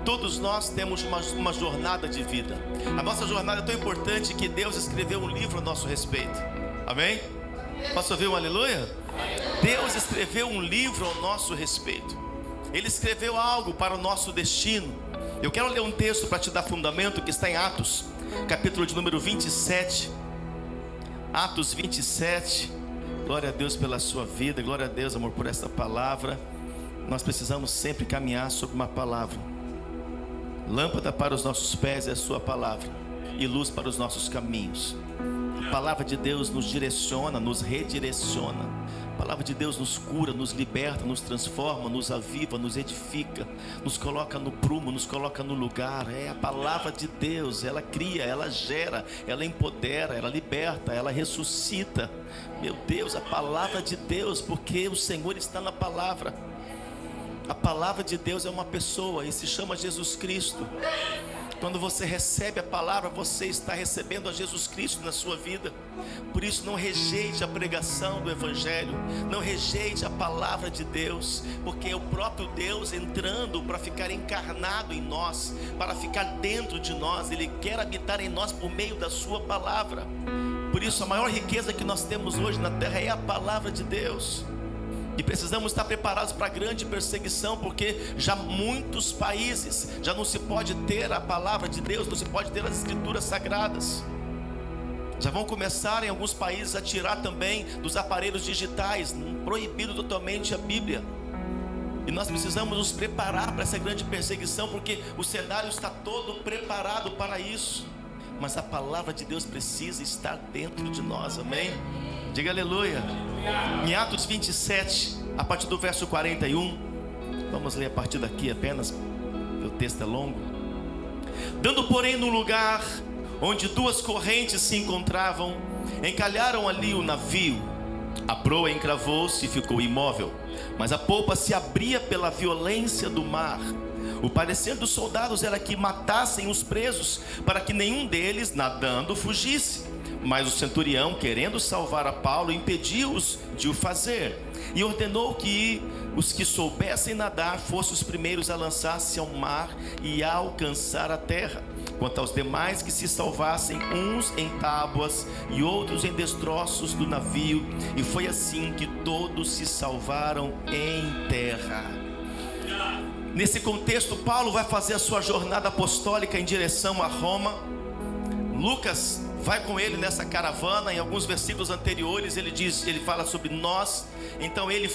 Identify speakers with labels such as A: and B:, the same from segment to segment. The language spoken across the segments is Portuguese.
A: Todos nós temos uma jornada de vida. A nossa jornada é tão importante que Deus escreveu um livro a nosso respeito. Amém? Posso ouvir um aleluia? Deus escreveu um livro ao nosso respeito. Ele escreveu algo para o nosso destino. Eu quero ler um texto para te dar fundamento, que está em Atos, capítulo de número 27. Atos 27. Glória a Deus pela sua vida. Glória a Deus, amor, por esta palavra. Nós precisamos sempre caminhar sobre uma palavra. Lâmpada para os nossos pés é a sua palavra, e luz para os nossos caminhos. A palavra de Deus nos direciona, nos redireciona. A palavra de Deus nos cura, nos liberta, nos transforma, nos aviva, nos edifica, nos coloca no prumo, nos coloca no lugar. É a palavra de Deus, ela cria, ela gera, ela empodera, ela liberta, ela ressuscita. Meu Deus, a palavra de Deus, porque o Senhor está na palavra. A palavra de Deus é uma pessoa e se chama Jesus Cristo. Quando você recebe a palavra, você está recebendo a Jesus Cristo na sua vida. Por isso, não rejeite a pregação do Evangelho, não rejeite a palavra de Deus, porque é o próprio Deus entrando para ficar encarnado em nós, para ficar dentro de nós. Ele quer habitar em nós por meio da sua palavra. Por isso, a maior riqueza que nós temos hoje na terra é a palavra de Deus. E precisamos estar preparados para a grande perseguição, porque já muitos países já não se pode ter a palavra de Deus, não se pode ter as escrituras sagradas. Já vão começar em alguns países a tirar também dos aparelhos digitais, proibido totalmente a Bíblia. E nós precisamos nos preparar para essa grande perseguição, porque o cenário está todo preparado para isso. Mas a palavra de Deus precisa estar dentro de nós, amém? Diga aleluia. Em Atos 27, a partir do verso 41, vamos ler a partir daqui apenas, o texto é longo. Dando, porém, no lugar onde duas correntes se encontravam, encalharam ali o navio. A proa encravou-se e ficou imóvel, mas a polpa se abria pela violência do mar. O parecer dos soldados era que matassem os presos, para que nenhum deles, nadando, fugisse. Mas o centurião, querendo salvar a Paulo, impediu-os de o fazer, e ordenou que os que soubessem nadar fossem os primeiros a lançar-se ao mar e a alcançar a terra. Quanto aos demais, que se salvassem, uns em tábuas e outros em destroços do navio. E foi assim que todos se salvaram em terra. Nesse contexto, Paulo vai fazer a sua jornada apostólica em direção a Roma. Lucas vai com ele nessa caravana. Em alguns versículos anteriores ele fala sobre nós. Então ele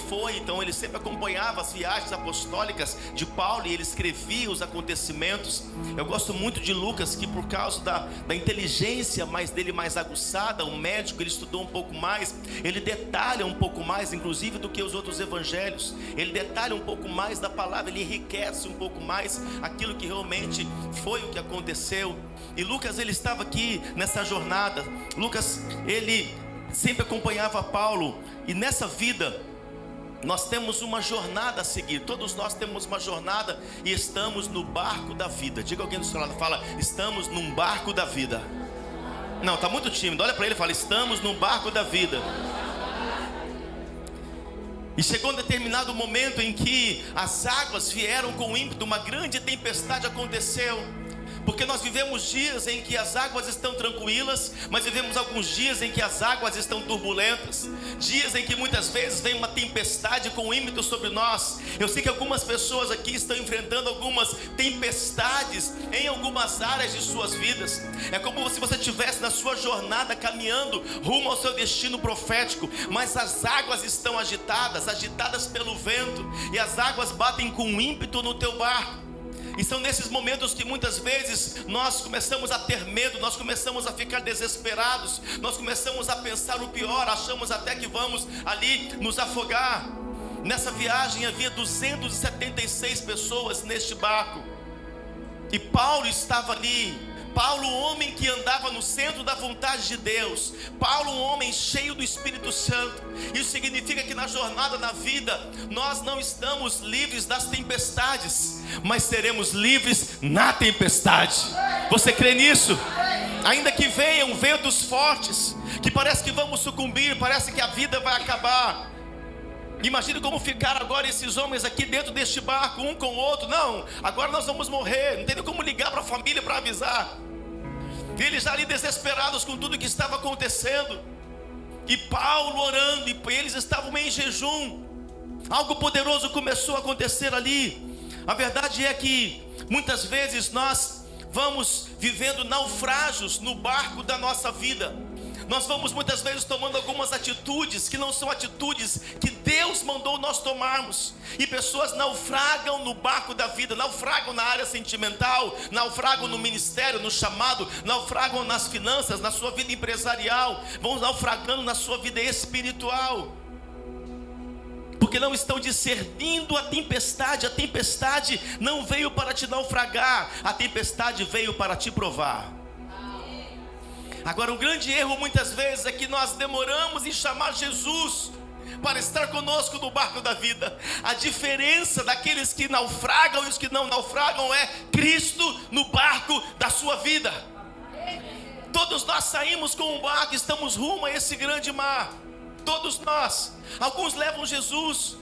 A: sempre acompanhava as viagens apostólicas de Paulo, e ele escrevia os acontecimentos. Eu gosto muito de Lucas, que por causa da inteligência dele mais aguçada, o médico, ele estudou um pouco mais, ele detalha um pouco mais, inclusive, do que os outros evangelhos. Ele detalha um pouco mais da palavra, ele enriquece um pouco mais aquilo que realmente foi o que aconteceu. E Lucas, ele estava aqui nessa jornada. Lucas, ele sempre acompanhava Paulo. E nessa vida nós temos uma jornada a seguir. Todos nós temos uma jornada e estamos no barco da vida. Diga alguém do seu lado, fala: estamos num barco da vida. Não, está muito tímido. Olha para ele e fala: estamos num barco da vida. E chegou um determinado momento em que as águas vieram com ímpeto, uma grande tempestade aconteceu. Porque nós vivemos dias em que as águas estão tranquilas, mas vivemos alguns dias em que as águas estão turbulentas. Dias em que muitas vezes vem uma tempestade com ímpeto sobre nós. Eu sei que algumas pessoas aqui estão enfrentando algumas tempestades em algumas áreas de suas vidas. É como se você estivesse na sua jornada caminhando rumo ao seu destino profético, mas as águas estão agitadas pelo vento, e as águas batem com ímpeto no teu barco. E são nesses momentos que muitas vezes nós começamos a ter medo, nós começamos a ficar desesperados, nós começamos a pensar o pior, achamos até que vamos ali nos afogar. Nessa viagem havia 276 pessoas neste barco, e Paulo estava ali. Paulo, um homem que andava no centro da vontade de Deus. Paulo, um homem cheio do Espírito Santo. Isso significa que na jornada da vida nós não estamos livres das tempestades, mas seremos livres na tempestade. Você crê nisso? Ainda que venham ventos fortes, que parece que vamos sucumbir, parece que a vida vai acabar, Imagine como ficaram agora esses homens aqui dentro deste barco, um com o outro. Não, agora nós vamos morrer. Não tem nem como ligar para a família para avisar. Eles já ali desesperados com tudo que estava acontecendo. E Paulo orando, e eles estavam em jejum. Algo poderoso começou a acontecer ali. A verdade é que muitas vezes nós vamos vivendo naufrágios no barco da nossa vida. Nós vamos muitas vezes tomando algumas atitudes que não são atitudes que Deus mandou nós tomarmos. E pessoas naufragam no barco da vida, naufragam na área sentimental, naufragam no ministério, no chamado, naufragam nas finanças, na sua vida empresarial, vão naufragando na sua vida espiritual. Porque não estão discernindo a tempestade não veio para te naufragar, a tempestade veio para te provar. Agora, um grande erro muitas vezes é que nós demoramos em chamar Jesus para estar conosco no barco da vida. A diferença daqueles que naufragam e os que não naufragam é Cristo no barco da sua vida. Todos nós saímos com um barco, estamos rumo a esse grande mar. Todos nós. Alguns levam Jesus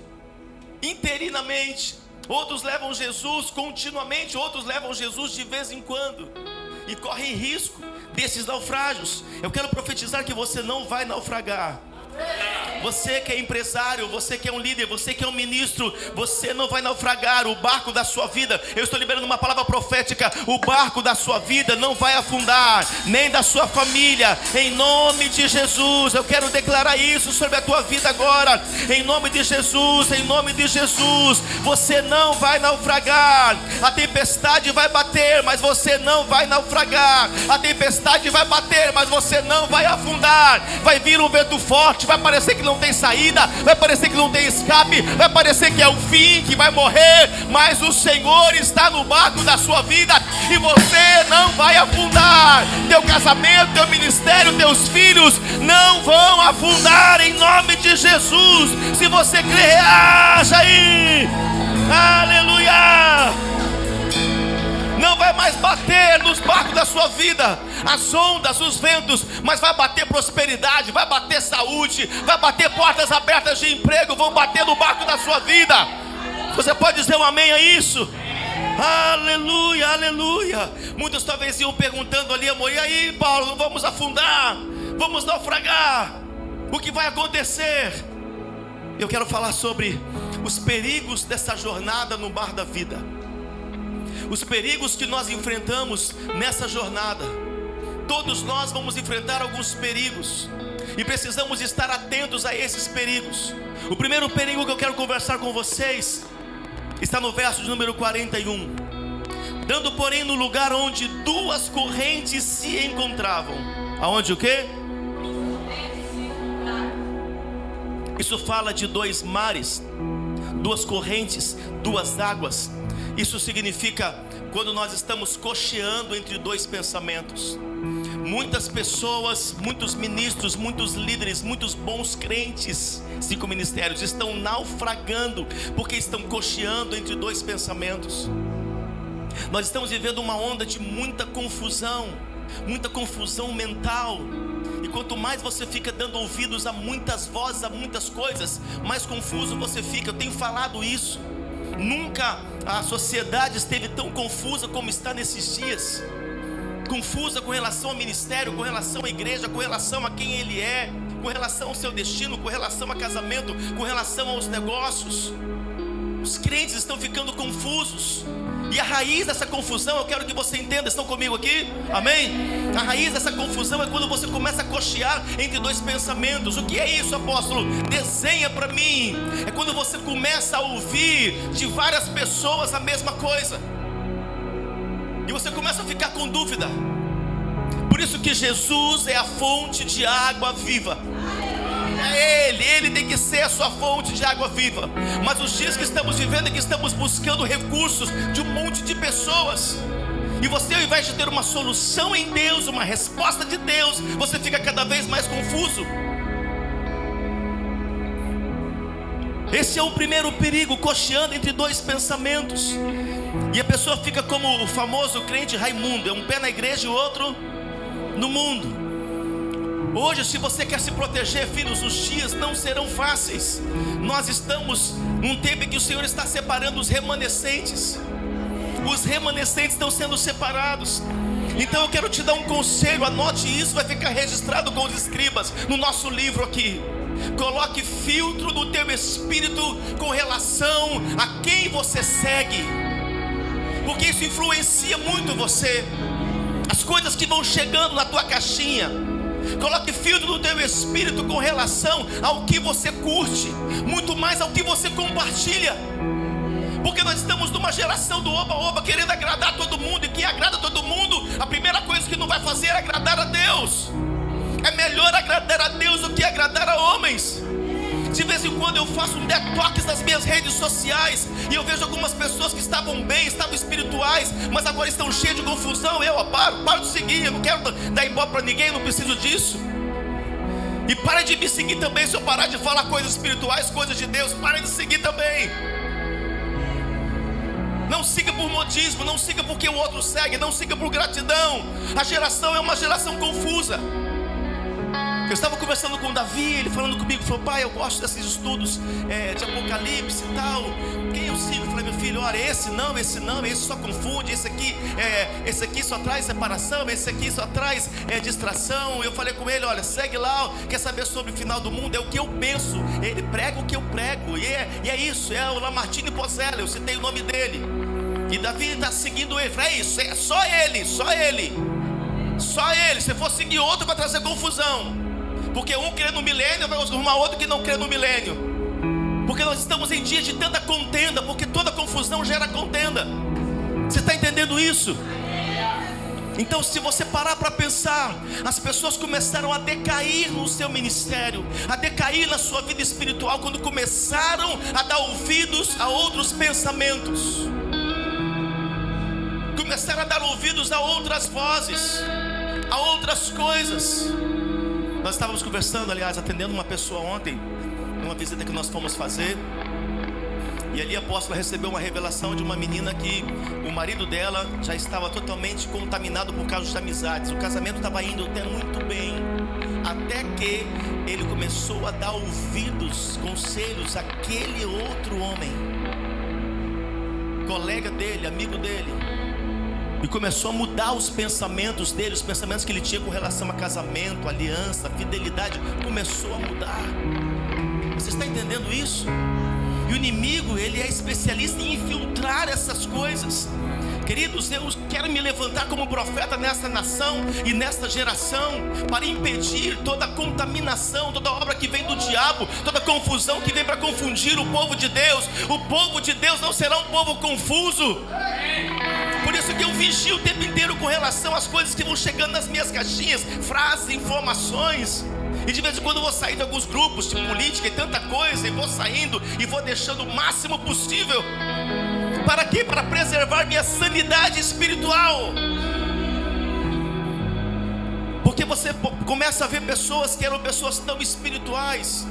A: interinamente, outros levam Jesus continuamente, outros levam Jesus de vez em quando e correm risco desses naufrágios. Eu quero profetizar que você não vai naufragar. Você que é empresário, você que é um líder, você que é um ministro, você não vai naufragar. O barco da sua vida, eu estou liberando uma palavra profética, o barco da sua vida não vai afundar, nem da sua família, em nome de Jesus. Eu quero declarar isso sobre a tua vida agora, em nome de Jesus, em nome de Jesus. Você não vai naufragar. A tempestade vai bater, mas você não vai naufragar. A tempestade vai bater, mas você não vai afundar. Vai vir um vento forte, vai parecer que não tem saída, vai parecer que não tem escape, vai parecer que é o fim, que vai morrer, mas o Senhor está no barco da sua vida e você não vai afundar. Teu casamento, teu ministério, teus filhos não vão afundar em nome de Jesus. Se você crê, reaja aí. Aleluia. Não vai mais bater nos barcos da sua vida as ondas, os ventos, mas vai bater prosperidade, vai bater saúde, vai bater portas abertas de emprego, vão bater no barco da sua vida. Você pode dizer um amém a isso? Aleluia, aleluia. Muitos talvez iam perguntando ali, amor, e aí, Paulo, vamos afundar, vamos naufragar, o que vai acontecer? Eu quero falar sobre os perigos dessa jornada no mar da vida. Os perigos que nós enfrentamos nessa jornada. Todos nós vamos enfrentar alguns perigos e precisamos estar atentos a esses perigos. O primeiro perigo que eu quero conversar com vocês está no verso de número 41. Dando, porém, no lugar onde duas correntes se encontravam. Aonde o quê? Isso fala de dois mares, duas correntes, duas águas. Isso significa quando nós estamos cocheando entre dois pensamentos. Muitas pessoas, muitos ministros, muitos líderes, muitos bons crentes, 5 ministérios, estão naufragando porque estão cocheando entre dois pensamentos. Nós estamos vivendo uma onda de muita confusão mental. E quanto mais você fica dando ouvidos a muitas vozes, a muitas coisas, mais confuso você fica. Eu tenho falado isso. Nunca a sociedade esteve tão confusa como está nesses dias. Confusa com relação ao ministério, com relação à igreja, com relação a quem ele é, com relação ao seu destino, com relação a casamento, com relação aos negócios. Os crentes estão ficando confusos. E a raiz dessa confusão, eu quero que você entenda, estão comigo aqui? Amém? A raiz dessa confusão é quando você começa a cochear entre dois pensamentos. O que é isso, apóstolo? Desenha para mim. É quando você começa a ouvir de várias pessoas a mesma coisa e você começa a ficar com dúvida. Por isso que Jesus é a fonte de água viva. É Ele tem que ser a sua fonte de água viva. Mas os dias que estamos vivendo é que estamos buscando recursos de um monte de pessoas. E você, ao invés de ter uma solução em Deus, uma resposta de Deus, você fica cada vez mais confuso. Esse é o primeiro perigo, cocheando entre dois pensamentos. E a pessoa fica como o famoso crente Raimundo, é um pé na igreja e o outro no mundo. Hoje, se você quer se proteger, filhos, os dias não serão fáceis. Nós estamos num tempo em que o Senhor está separando os remanescentes. Os remanescentes estão sendo separados. Então eu quero te dar um conselho, anote isso, vai ficar registrado com os escribas no nosso livro aqui. Coloque filtro no teu espírito com relação a quem você segue, porque isso influencia muito você. As coisas que vão chegando na tua caixinha. Coloque filtro no teu espírito com relação ao que você curte, muito mais ao que você compartilha. Porque nós estamos numa geração do oba-oba, querendo agradar todo mundo. E quem agrada todo mundo, a primeira coisa que não vai fazer é agradar a Deus. É melhor agradar a Deus do que agradar a homens. De vez em quando eu faço um detox nas minhas redes sociais, e eu vejo algumas pessoas que estavam bem, estavam espirituais, mas agora estão cheias de confusão. Eu paro de seguir, eu não quero dar ibope para ninguém, eu não preciso disso. E para de me seguir também. Se eu parar de falar coisas espirituais, coisas de Deus, para de seguir também. Não siga por modismo, não siga porque o outro segue, não siga por gratidão. A geração é uma geração confusa. Eu estava conversando com o Davi, ele falando comigo, falou: pai, eu gosto desses estudos de Apocalipse e tal. Quem eu sigo? Eu falei: meu filho, olha, esse só confunde, esse aqui só traz separação, esse aqui só traz distração. Eu falei com ele: olha, segue lá, quer saber sobre o final do mundo? É o que eu penso, ele prega o que eu prego, e é isso, é o Lamartine Pozella, eu citei o nome dele. E Davi está seguindo ele. Eu falei: é isso, é só ele. Se for seguir outro vai trazer confusão. Porque um crê no milênio, vai arrumar outro que não crê no milênio. Porque nós estamos em dias de tanta contenda, porque toda confusão gera contenda. Você está entendendo isso? Então, se você parar para pensar, as pessoas começaram a decair no seu ministério, a decair na sua vida espiritual, quando começaram a dar ouvidos a outros pensamentos, começaram a dar ouvidos a outras vozes, a outras coisas. Nós estávamos conversando, aliás, atendendo uma pessoa ontem, numa visita que nós fomos fazer. E ali a apóstola recebeu uma revelação de uma menina que o marido dela já estava totalmente contaminado por causa de amizades. O casamento estava indo até muito bem, até que ele começou a dar ouvidos, conselhos àquele outro homem, colega dele, amigo dele. E começou a mudar os pensamentos dele, os pensamentos que ele tinha com relação a casamento, aliança, fidelidade. Começou a mudar. Você está entendendo isso? E o inimigo, ele é especialista em infiltrar essas coisas. Queridos, eu quero me levantar como profeta nessa nação e nesta geração, para impedir toda contaminação, toda obra que vem do diabo, toda confusão que vem para confundir o povo de Deus. O povo de Deus não será um povo confuso. Por isso que eu vigio o tempo inteiro com relação às coisas que vão chegando nas minhas caixinhas, frases, informações. E de vez em quando eu vou sair de alguns grupos de política e tanta coisa, e vou saindo e vou deixando o máximo possível. Para quê? Para preservar minha sanidade espiritual. Porque você começa a ver pessoas que eram pessoas tão espirituais,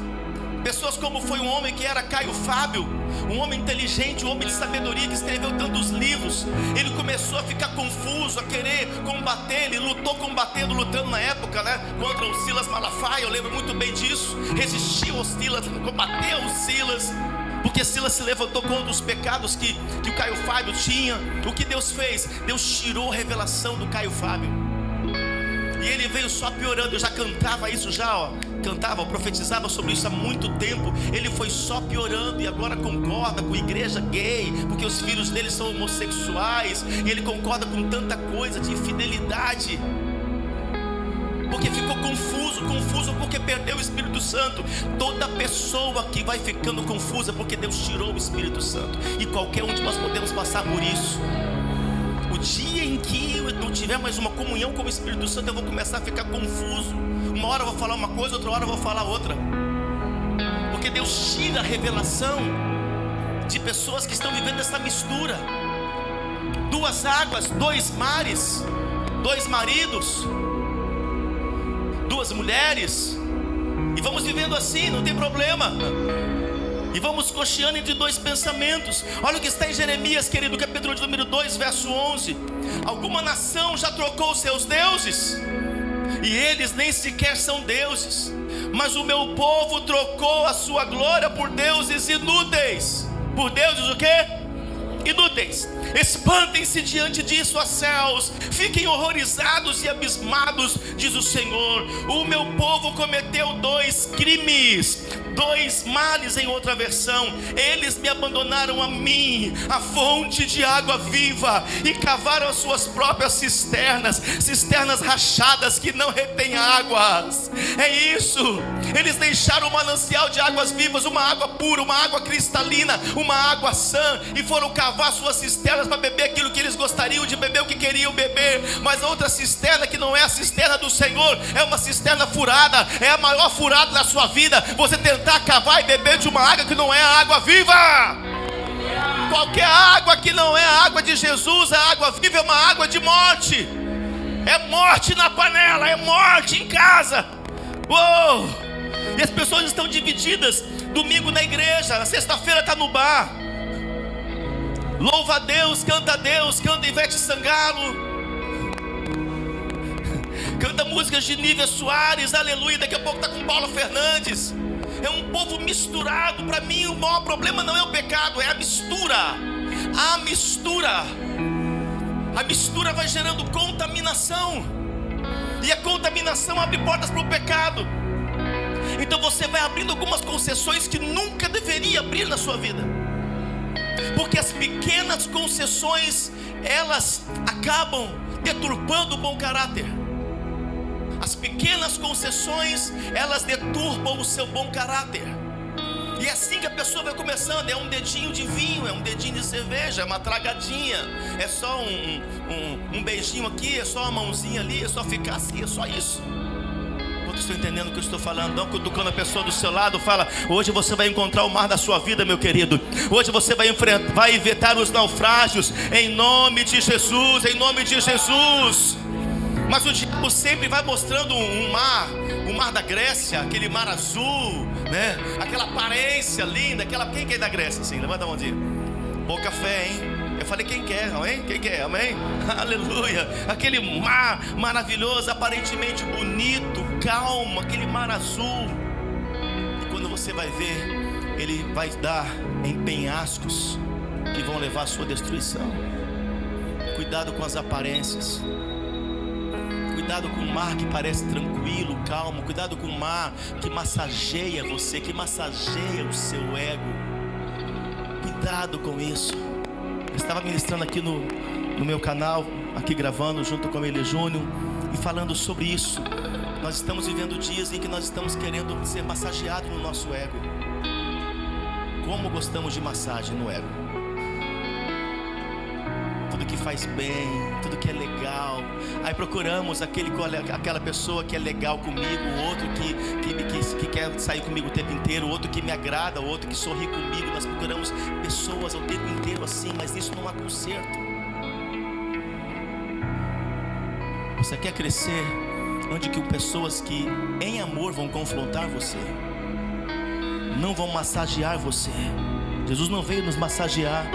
A: pessoas como foi um homem que era Caio Fábio, um homem inteligente, um homem de sabedoria, que escreveu tantos livros. Ele começou a ficar confuso, a querer combater. Ele lutando na época, contra o Silas Malafaia. Eu lembro muito bem disso. Resistiu aos Silas, combateu os Silas, porque Silas se levantou contra os pecados que o Caio Fábio tinha. O que Deus fez? Deus tirou a revelação do Caio Fábio, e ele veio só piorando. Eu já cantava isso, profetizava sobre isso há muito tempo. Ele foi só piorando, e agora concorda com a igreja gay, porque os filhos dele são homossexuais, e ele concorda com tanta coisa de infidelidade, porque ficou confuso porque perdeu o Espírito Santo. Toda pessoa que vai ficando confusa porque Deus tirou o Espírito Santo, e qualquer um de nós podemos passar por isso. O dia em que eu não tiver mais uma comunhão com o Espírito Santo, eu vou começar a ficar confuso. Uma hora eu vou falar uma coisa, outra hora eu vou falar outra. Porque Deus tira a revelação de pessoas que estão vivendo essa mistura. Duas águas, dois mares, dois maridos, duas mulheres, e vamos vivendo assim, não tem problema. E vamos cocheando entre dois pensamentos. Olha o que está em Jeremias, querido, capítulo de número 2, verso 11. Alguma nação já trocou os seus deuses? e eles nem sequer são deuses. Mas o meu povo trocou a sua glória por deuses inúteis. Por deuses o quê? Inúteis. Espantem-se diante disso, ó céus, fiquem horrorizados e abismados, diz o Senhor. O meu povo cometeu 2 crimes, 2 males em outra versão. Eles me abandonaram a mim, a fonte de água viva, e cavaram as suas próprias cisternas, cisternas rachadas que não retêm águas. É isso, eles deixaram o manancial de águas vivas, uma água pura, uma água cristalina, uma água sã, e foram cavar suas cisternas para beber aquilo que eles gostariam de beber, o que queriam beber. Mas outra cisterna, que não é a cisterna do Senhor, é uma cisterna furada. É a maior furada da sua vida, você tentar cavar e beber de uma água que não é a água viva. Qualquer água que não é a água de Jesus, a água viva, é uma água de morte. É morte na panela, é morte em casa. Uou! E as pessoas estão divididas. Domingo na igreja, na sexta-feira está no bar. Louva a Deus, canta Ivete Sangalo, canta músicas de Nívia Soares, aleluia. Daqui a pouco está com Paulo Fernandes. É um povo misturado. Para mim o maior problema não é o pecado, é a mistura. A mistura vai gerando contaminação, e a contaminação abre portas para o pecado. Então você vai abrindo algumas concessões que nunca deveria abrir na sua vida, porque as pequenas concessões, elas acabam deturpando o bom caráter. As pequenas concessões, elas deturpam o seu bom caráter. E é assim que a pessoa vai começando. É um dedinho de vinho, é um dedinho de cerveja, é uma tragadinha, é só um beijinho aqui, é só uma mãozinha ali, é só ficar assim, é só isso. Estou entendendo o que eu estou falando? Não, cutucando a pessoa do seu lado, fala: hoje você vai encontrar o mar da sua vida, meu querido. Hoje você vai evitar os naufrágios, em nome de Jesus, em nome de Jesus. Mas o diabo sempre vai mostrando um mar da Grécia, aquele mar azul, né? Aquela aparência linda, quem que é da Grécia assim? Levanta a mãozinha. Pouca fé, hein? Eu falei quem quer, amém? Quem quer, amém? Aleluia. Aquele mar maravilhoso, aparentemente bonito, calmo, aquele mar azul. E quando você vai ver, ele vai dar em penhascos que vão levar à sua destruição. Cuidado com as aparências. Cuidado com o mar que parece tranquilo, calmo. Cuidado com o mar que massageia você, que massageia o seu ego. Cuidado com isso. Eu estava ministrando aqui no meu canal, aqui gravando junto com ele Júnior, e falando sobre isso. Nós estamos vivendo dias em que nós estamos querendo ser massageados no nosso ego. Como gostamos de massagem no ego. Tudo que faz bem, tudo que é legal. Aí procuramos aquela pessoa que é legal comigo, o outro que quer sair comigo o tempo inteiro, o outro que me agrada, o outro que sorri comigo. Nós procuramos pessoas o tempo inteiro assim, mas isso não há conserto. Você quer crescer onde que pessoas que em amor vão confrontar você, não vão massagear você. Jesus não veio nos massagear.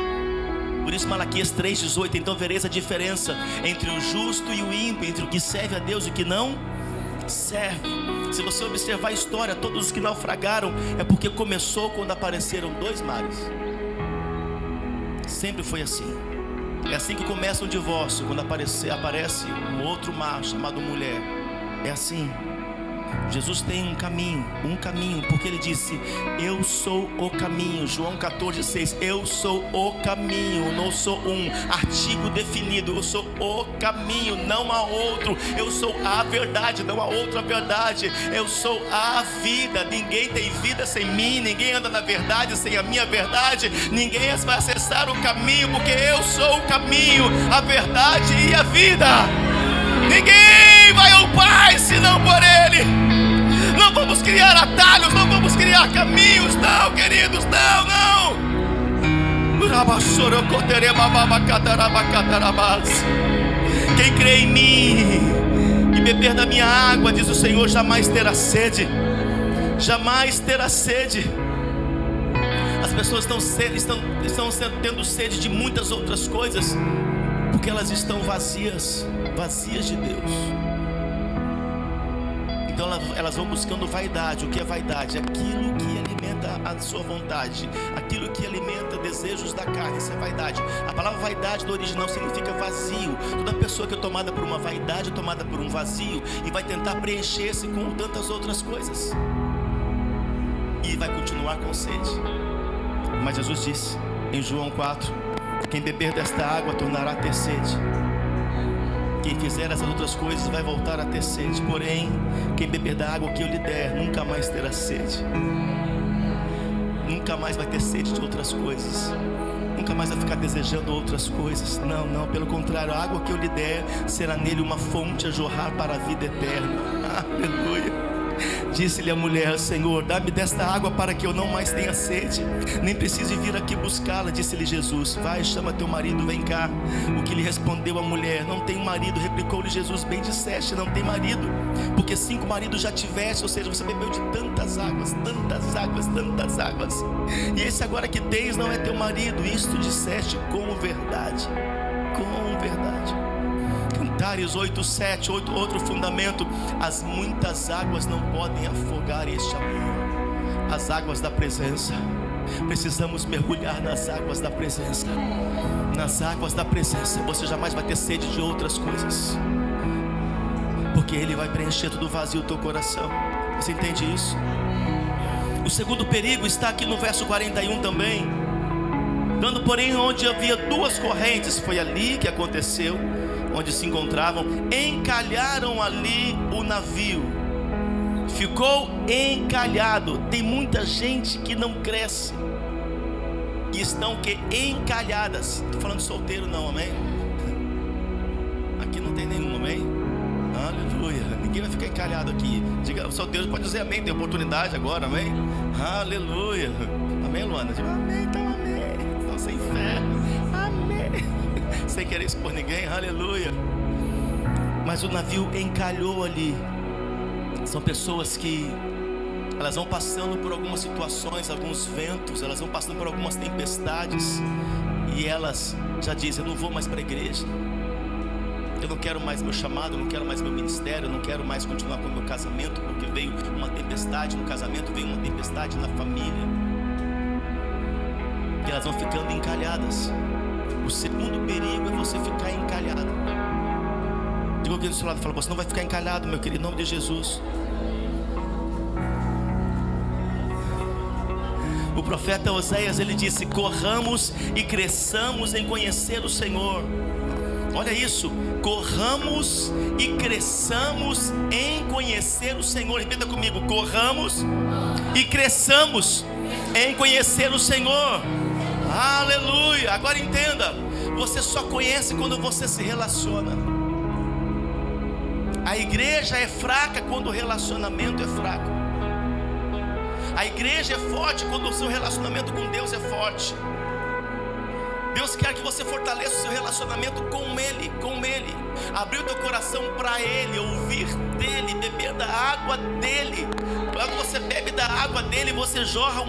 A: Por isso Malaquias 3,18: então vereis a diferença entre o justo e o ímpio, entre o que serve a Deus e o que não serve. Se você observar a história, todos os que naufragaram é porque começou quando apareceram 2 mares. Sempre foi assim. É assim que começa um divórcio, quando aparece um outro mar chamado mulher. É assim. Jesus tem um caminho, porque ele disse: eu sou o caminho. João 14,6: eu sou o caminho. Não sou um artigo definido, eu sou o caminho, não há outro. Eu sou a verdade, não há outra verdade. Eu sou a vida. Ninguém tem vida sem mim, ninguém anda na verdade sem a minha verdade. Ninguém vai acessar o caminho, porque eu sou o caminho, a verdade e a vida. Ninguém vai ao Pai senão por Ele. Não vamos criar atalhos, não vamos criar caminhos, não, queridos, não. Quem crê em mim e beber da minha água, diz o Senhor, jamais terá sede. Jamais terá sede. As pessoas estão tendo sede de muitas outras coisas, porque elas estão vazias de Deus. Então elas vão buscando vaidade. O que é vaidade? Aquilo que alimenta a sua vontade, aquilo que alimenta desejos da carne. Isso é vaidade. A palavra vaidade do original significa vazio. Toda pessoa que é tomada por uma vaidade é tomada por um vazio e vai tentar preencher-se com tantas outras coisas e vai continuar com sede. Mas Jesus disse em João 4: quem beber desta água tornará a ter sede. Quem fizer essas outras coisas vai voltar a ter sede. Porém, quem beber da água que eu lhe der nunca mais terá sede. Nunca mais vai ter sede de outras coisas. Nunca mais vai ficar desejando outras coisas. Não, não, pelo contrário, a água que eu lhe der será nele uma fonte a jorrar para a vida eterna. Aleluia. Disse-lhe a mulher: Senhor, dá-me desta água para que eu não mais tenha sede, nem precise vir aqui buscá-la. Disse-lhe Jesus: vai, chama teu marido, vem cá. O que lhe respondeu a mulher: não tenho marido. Replicou-lhe Jesus: bem disseste, não tem marido, porque 5 maridos já tiveste. Ou seja, você bebeu de tantas águas, tantas águas, tantas águas, e esse agora que tens não é teu marido. Isto disseste com verdade. Com verdade. Cantares 8:7, outro fundamento: as muitas águas não podem afogar este amor. As águas da presença. Precisamos mergulhar nas águas da presença. Nas águas da presença. Você jamais vai ter sede de outras coisas, porque Ele vai preencher todo o vazio do teu coração. Você entende isso? O segundo perigo está aqui no verso 41 também. Dando, porém, onde havia 2 correntes, foi ali que aconteceu, onde se encontravam, encalharam ali o navio. Ficou encalhado. Tem muita gente que não cresce, que estão encalhadas. Estou falando solteiro não, amém? Aqui não tem nenhum, amém? Aleluia. Ninguém vai ficar encalhado aqui. Diga, solteiro pode dizer amém, tem oportunidade agora, amém? Aleluia. Amém, Luana? Diga amém, então amém. Estão sem fé, amém. Sem querer expor ninguém, aleluia. Mas o navio encalhou ali. São pessoas que elas vão passando por algumas situações, alguns ventos, elas vão passando por algumas tempestades, e elas já dizem: eu não vou mais para a igreja, eu não quero mais meu chamado, eu não quero mais meu ministério, eu não quero mais continuar com o meu casamento, porque veio uma tempestade no casamento, veio uma tempestade na família, e elas vão ficando encalhadas. O segundo perigo é você ficar encalhado. Diga alguém do seu lado, fala: você não vai ficar encalhado, meu querido, em nome de Jesus. O profeta Oséias, ele disse: corramos e cresçamos em conhecer o Senhor. Olha isso, corramos e cresçamos em conhecer o Senhor. Repita comigo: corramos e cresçamos em conhecer o Senhor. Aleluia. Agora entenda, você só conhece quando você se relaciona. A igreja é fraca quando o relacionamento é fraco. A igreja é forte quando o seu relacionamento com Deus é forte. Deus quer que você fortaleça o seu relacionamento com Ele, abrir o teu coração para Ele, ouvir dEle, beber da água dEle. Quando você bebe da água dEle, você jorra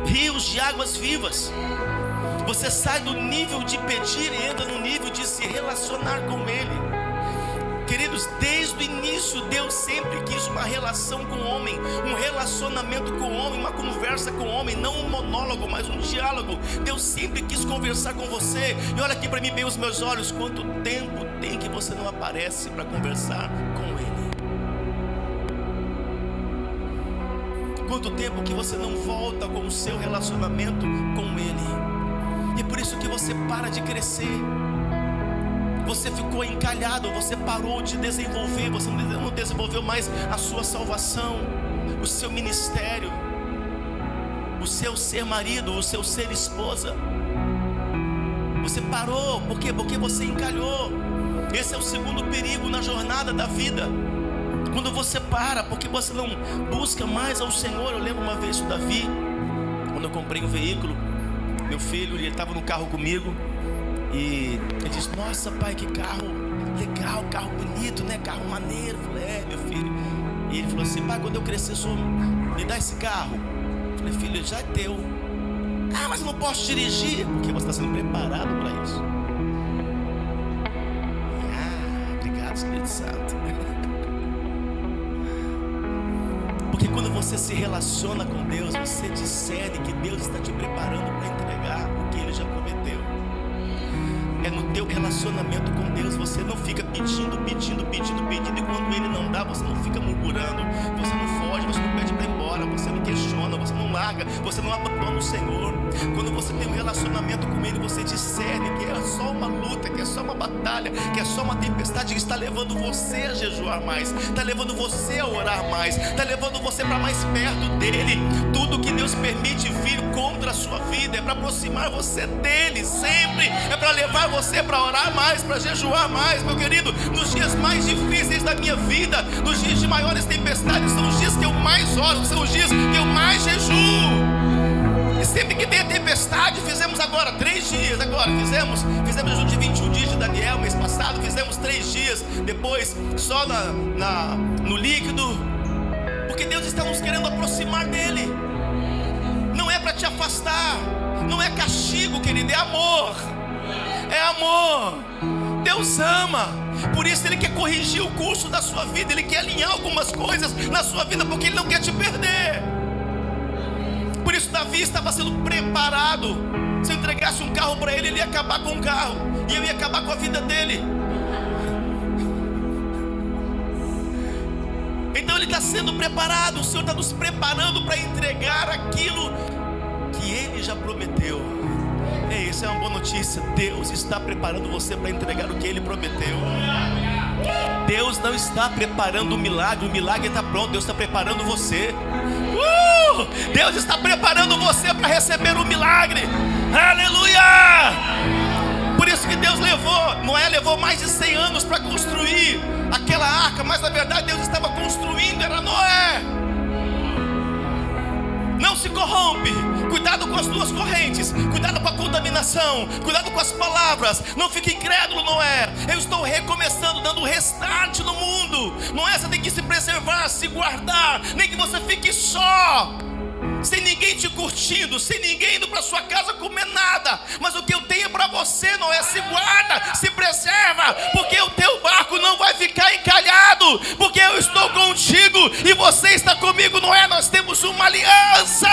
A: rios de águas vivas. Você sai do nível de pedir e entra no nível de se relacionar com Ele. Queridos, desde o início Deus sempre quis uma relação com o homem, um relacionamento com o homem, uma conversa com o homem, não um monólogo, mas um diálogo. Deus sempre quis conversar com você. E olha aqui para mim bem os meus olhos: quanto tempo tem que você não aparece para conversar com Ele? Quanto tempo que você não volta com o seu relacionamento com Ele? E é por isso que você para de crescer. Você ficou encalhado, você parou de desenvolver, você não desenvolveu mais a sua salvação, o seu ministério, o seu ser marido, o seu ser esposa. Você parou, por quê? Porque você encalhou. Esse é o segundo perigo na jornada da vida. Quando você para, porque você não busca mais ao Senhor. Eu lembro uma vez o Davi, quando eu comprei um veículo, meu filho, ele estava no carro comigo, e ele disse: nossa pai, que carro legal, carro bonito, né? Carro maneiro. Eu falei: é, meu filho. E ele falou assim: pai, quando eu crescer, só me dá esse carro. Eu falei: filho, já é teu. Ah, mas eu não posso dirigir. Porque você está sendo preparado para isso. Obrigado, Espírito Santo. Porque quando você se relaciona com Deus, você discerne que Deus está te preparando para entregar o que Ele já prometeu. É no teu relacionamento com Deus, você não fica pedindo, e quando Ele não dá, você não fica murmurando, você não foge, você não pede para ir embora, você não questiona, você não larga, você não abandona o Senhor. Quando você tem um relacionamento com Ele, você discerne que é só uma luta, que é só uma batalha, que é só uma tempestade que está levando você a jejuar mais, está levando você a orar mais, está levando você para mais perto dEle. Tudo que Deus permite vir contra a sua vida é para aproximar você dEle, sempre é para levar você para orar mais, para jejuar mais, meu querido. Nos dias mais difíceis da minha vida, nos dias de maiores tempestades, são os dias que eu mais oro, são os dias que eu mais jejuo. E sempre que tem a tempestade, fizemos agora 3 dias, fizemos jejum de 21 dias de Daniel, mês passado, fizemos 3 dias, depois só no líquido, porque Deus está nos querendo aproximar dEle. Não é para te afastar, não é castigo, querido, é amor. É amor. Deus ama. Por isso Ele quer corrigir o curso da sua vida. Ele quer alinhar algumas coisas na sua vida, porque Ele não quer te perder. Por isso Davi estava sendo preparado. Se eu entregasse um carro para ele, ele ia acabar com o carro, e eu ia acabar com a vida dele. Então Ele está sendo preparado. O Senhor está nos preparando para entregar aquilo que Ele já prometeu. Isso é uma boa notícia. Deus está preparando você para entregar o que Ele prometeu. Deus não está preparando o milagre está pronto. Deus está preparando você. Deus está preparando você para receber o milagre. Aleluia! Por isso que Deus Noé levou mais de 100 anos para construir aquela arca, mas na verdade Deus estava construindo, era Noé. Não se corrompe. Cuidado com as duas correntes. Cuidado com a contaminação. Cuidado com as palavras. Não fique incrédulo, Noé. Eu estou recomeçando, dando restart no mundo. Noé, você tem que se preservar, se guardar. Nem que você fique só, sem ninguém te curtindo, sem ninguém indo para sua casa comer nada. Mas o que eu tenho para você, Noé, se guarda, se preserva, porque o teu barco não vai ficar encalhado, porque eu estou contigo e você está comigo, Noé. Nós temos uma aliança.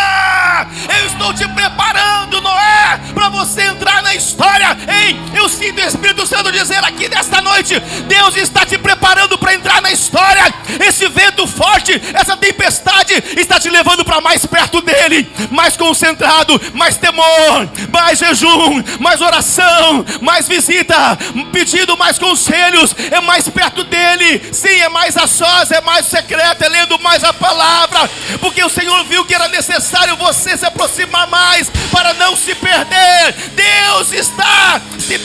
A: Eu estou te preparando, Noé, para você entrar na história. Ei, eu sinto o Espírito Santo dizer aqui nesta noite: Deus está te preparando para entrar na história. Esse vento forte, essa tempestade está te levando para mais perto dele, mais concentrado, mais temor, mais jejum, mais oração, mais visita, pedindo mais conselhos, é mais perto dele. Sim, é mais a sós, é mais secreto, é lendo mais a palavra, porque o Senhor viu que era necessário você se aproximar mais para não se perder. Deus está te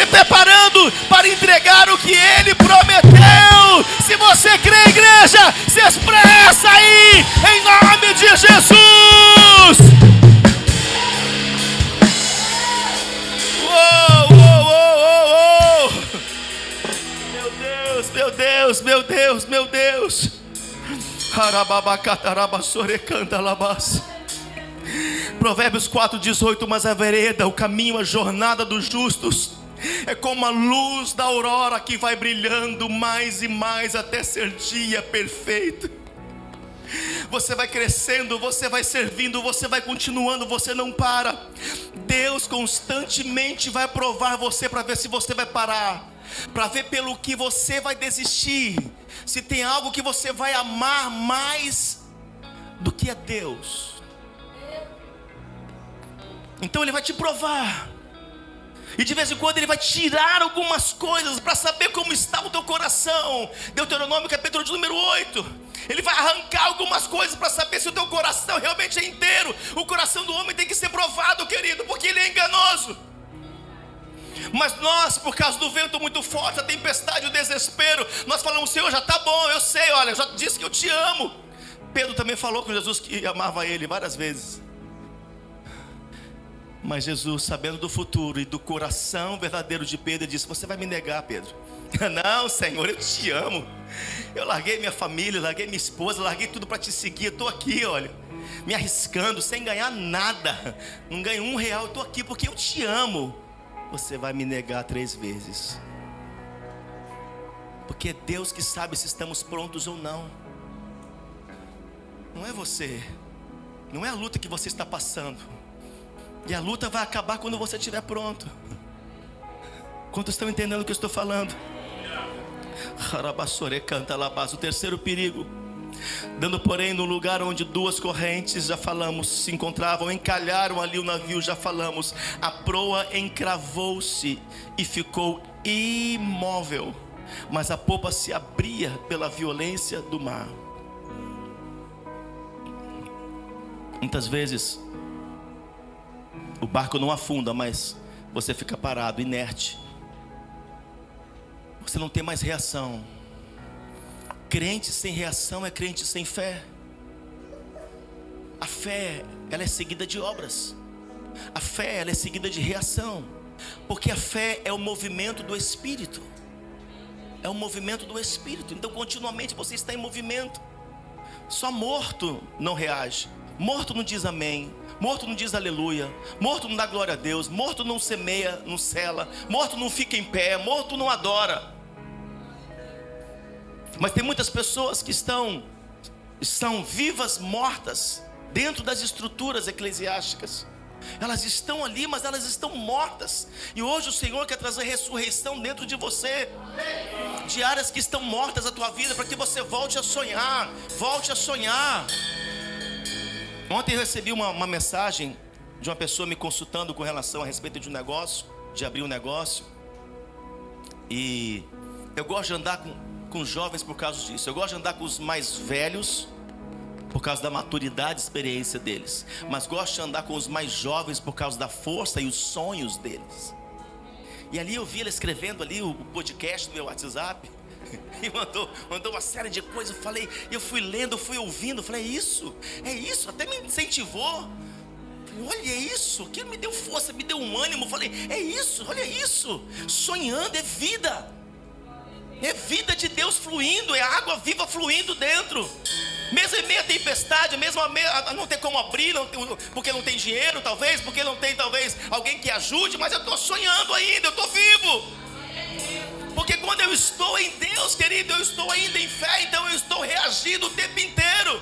A: preparando para entregar o que Ele prometeu. Se você crê, igreja, se expressa aí, em nome de Jesus. Meu Deus. Provérbios 4:18. Mas a vereda, o caminho, a jornada dos justos é como a luz da aurora que vai brilhando mais e mais até ser dia perfeito. Você vai crescendo, você vai servindo, você vai continuando, você não para. Deus constantemente vai provar você para ver se você vai parar, para ver pelo que você vai desistir, se tem algo que você vai amar mais do que a Deus. Então Ele vai te provar, e de vez em quando Ele vai tirar algumas coisas para saber como está o teu coração. Deuteronômio capítulo de número 8. Ele vai arrancar algumas coisas para saber se o teu coração realmente é inteiro. O coração do homem tem que ser provado, querido, porque ele é enganoso. Mas nós, por causa do vento muito forte, a tempestade, o desespero, nós falamos: Senhor, já está bom, eu sei, olha, eu já disse que eu te amo. Pedro também falou com Jesus que amava ele várias vezes. Mas Jesus, sabendo do futuro e do coração verdadeiro de Pedro, disse: você vai me negar, Pedro? Não, Senhor, eu te amo. Eu larguei minha família, larguei minha esposa, larguei tudo para te seguir. Eu estou aqui, olha, me arriscando, sem ganhar nada. Não ganho R$1, eu estou aqui porque eu te amo. Você vai me negar 3 vezes. Porque é Deus que sabe se estamos prontos ou não. Não é você. Não é a luta que você está passando. E a luta vai acabar quando você estiver pronto. Quantos estão entendendo o que eu estou falando? O terceiro perigo: dando porém no lugar onde duas correntes, já falamos, se encontravam, encalharam ali o navio, já falamos, a proa encravou-se e ficou imóvel, mas a popa se abria pela violência do mar. Muitas vezes o barco não afunda, mas você fica parado, inerte. Você não tem mais reação. Crente sem reação é crente sem fé. A fé, ela é seguida de obras. A fé, ela é seguida de reação. Porque a fé é o movimento do Espírito. É o movimento do Espírito. Então continuamente você está em movimento. Só morto não reage. Morto não diz amém. Morto não diz aleluia. Morto não dá glória a Deus. Morto não semeia, não cela. Morto não fica em pé. Morto não adora. Mas tem muitas pessoas que estão vivas, mortas, dentro das estruturas eclesiásticas. Elas estão ali, mas elas estão mortas. E hoje o Senhor quer trazer ressurreição dentro de você, de áreas que estão mortas na tua vida, para que você volte a sonhar. Volte a sonhar. Ontem eu recebi uma mensagem de uma pessoa me consultando com relação a respeito de um negócio, de abrir um negócio. E eu gosto de andar com jovens por causa disso. Eu gosto de andar com os mais velhos por causa da maturidade e experiência deles. Mas gosto de andar com os mais jovens por causa da força e os sonhos deles. E ali eu vi ele escrevendo ali o podcast do meu WhatsApp. E mandou uma série de coisas. Eu fui lendo, eu fui ouvindo. Falei, é isso, até me incentivou. Olha, é isso, aquilo me deu força, me deu um ânimo. Falei, é isso, olha isso. Sonhando é vida. É vida de Deus fluindo, é água viva fluindo dentro. Mesmo em meio à tempestade, mesmo não ter como abrir, porque não tem dinheiro talvez, porque não tem talvez alguém que ajude, mas eu estou sonhando ainda, eu estou vivo. Porque quando eu estou em Deus, querido, eu estou ainda em fé, então eu estou reagindo o tempo inteiro.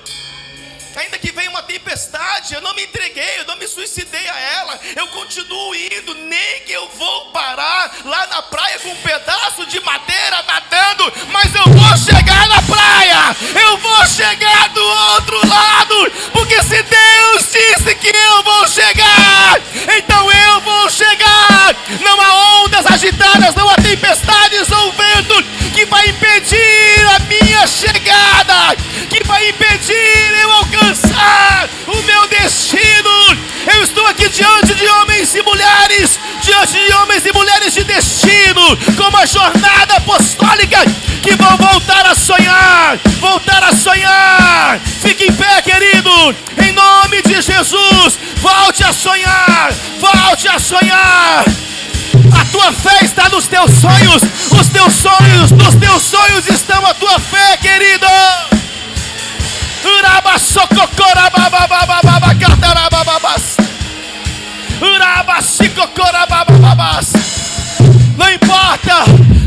A: Ainda que venha uma tempestade, eu não me entreguei, eu não me suicidei a ela. Eu continuo indo, nem que eu vou parar lá na praia com um pedaço de madeira nadando, mas eu vou chegar na praia, eu vou chegar do outro lado, porque se Deus disse que eu vou chegar, então eu vou chegar. Não há ondas agitadas, não há tempestades ou vento que vai impedir a minha chegada, que vai impedir eu alcançar o meu destino. Eu estou aqui diante de homens e mulheres, de destino, com uma jornada apostólica, que vão voltar a sonhar. Fique em pé, querido, em nome de Jesus. Volte a sonhar. A tua fé está nos teus sonhos. Nos teus sonhos estão a tua fé, querido.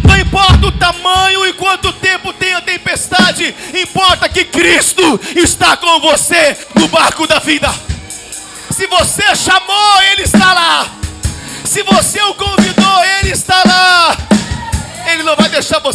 A: Não importa o tamanho e quanto tempo tem a tempestade, importa que Cristo está com você no barco da vida. Se você chamou, Ele está lá. Se você o convidou, Ele está lá. Ele não vai deixar você